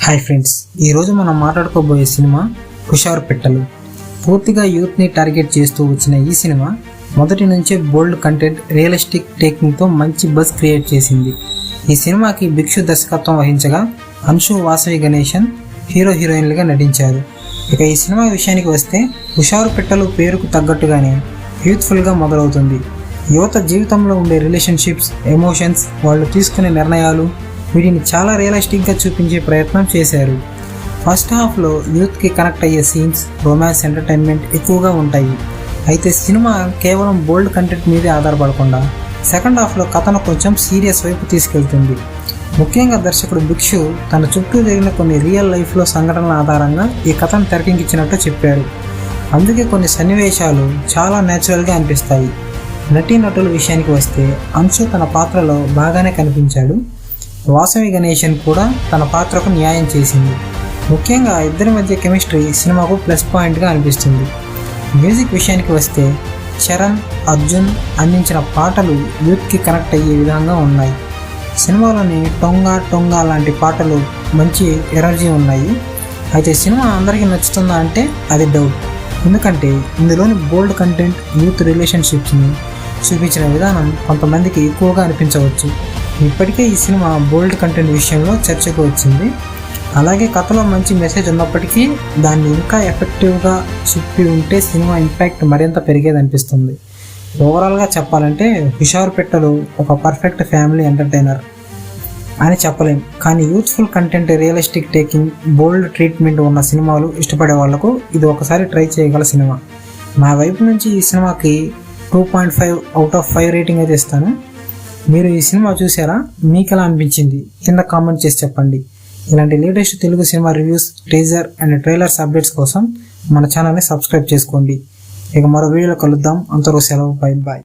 Hi friends, ఈరోజు మనం మాట్లాడుకోబోయే cinema హుషారు పెట్టలు. పూర్తిగా యూత్ని టార్గెట్ చేస్తూ వచ్చిన ఈ సినిమా మొదటి నుంచే బోల్డ్ కంటెంట్, రియలిస్టిక్ టేకింగ్తో మంచి బజ్ క్రియేట్ చేసింది. ఈ సినిమాకి భిక్షు దర్శకత్వం వహించగా అంశు, వాసవి గణేశన్ హీరో హీరోయిన్లుగా నటించారు. ఇక ఈ సినిమా విషయానికి వస్తే హుషారు పెట్టలు పేరుకు తగ్గట్టుగానే యూత్ఫుల్గా మొదలవుతుంది. యువత జీవితంలో ఉండే రిలేషన్షిప్స్, ఎమోషన్స్, వాళ్ళు తీసుకునే నిర్ణయాలు, వీటిని చాలా రియలిస్టిక్గా చూపించే ప్రయత్నం చేశారు. ఫస్ట్ హాఫ్లో యూత్కి కనెక్ట్ అయ్యే సీన్స్, రొమాన్స్, ఎంటర్టైన్మెంట్ ఎక్కువగా ఉంటాయి. అయితే సినిమా కేవలం బోల్డ్ కంటెంట్ మీదే ఆధారపడకుండా సెకండ్ హాఫ్లో కథను కొంచెం సీరియస్ వైపు తీసుకెళ్తుంది. ముఖ్యంగా దర్శకుడు భిక్షు తన చుట్టూ జరిగిన కొన్ని రియల్ లైఫ్లో సంఘటనల ఆధారంగా ఈ కథను తెరకెక్కించినట్టు చెప్పారు. అందుకే కొన్ని సన్నివేశాలు చాలా న్యాచురల్గా అనిపిస్తాయి. నటీనటుల విషయానికి వస్తే అంశు తన పాత్రలో బాగానే కనిపించాడు. వాసవి గణేశన్ కూడా తన పాత్రకు న్యాయం చేసింది. ముఖ్యంగా ఇద్దరి మధ్య కెమిస్ట్రీ సినిమాకు ప్లస్ పాయింట్గా అనిపిస్తుంది. మ్యూజిక్ విషయానికి వస్తే చరణ్, అర్జున్ అందించిన పాటలు యూత్కి కనెక్ట్ అయ్యే విధంగా ఉన్నాయి. సినిమాలోని టొంగా టొంగా లాంటి పాటలు మంచి ఎనర్జీ ఉన్నాయి. అయితే సినిమా అందరికీ నచ్చుతుందా అంటే అది డౌట్. ఎందుకంటే ఇందులోని బోల్డ్ కంటెంట్, యూత్ రిలేషన్షిప్స్ని చూపించిన విధానం కొంతమందికి ఎక్కువగా అనిపించవచ్చు. ఇప్పటికే ఈ సినిమా బోల్డ్ కంటెంట్ విషయంలో చర్చకు వచ్చింది. అలాగే కథలో మంచి మెసేజ్ ఉన్నప్పటికీ దాన్ని ఇంకా ఎఫెక్టివ్గా చెప్పి ఉంటే సినిమా ఇంపాక్ట్ మరింత పెరిగేదనిపిస్తుంది. ఓవరాల్గా చెప్పాలంటే హుషారు పెట్టలు ఒక పర్ఫెక్ట్ ఫ్యామిలీ ఎంటర్టైనర్ అని చెప్పలేం. కానీ యూత్ఫుల్ కంటెంట్, రియలిస్టిక్ టేకింగ్, బోల్డ్ ట్రీట్మెంట్ ఉన్న సినిమాలు ఇష్టపడే వాళ్లకు ఇది ఒకసారి ట్రై చేయగల సినిమా. నా వైపు నుంచి ఈ సినిమాకి 2.5 అవుట్ ఆఫ్ 5 రేటింగ్ అయితే ఇస్తాను. మీరు ఈ సినిమా చూసారా? మీకు ఎలా అనిపించింది? కింద కామెంట్ చేసి చెప్పండి. ఇలాంటి latest Telugu cinema reviews, teaser and trailers updates కోసం మన ఛానల్ని సబ్స్క్రైబ్ చేసుకోండి. ఇక మరో వీడియోలో కలుద్దాం. అంతవరకు సెలవు. Bye bye.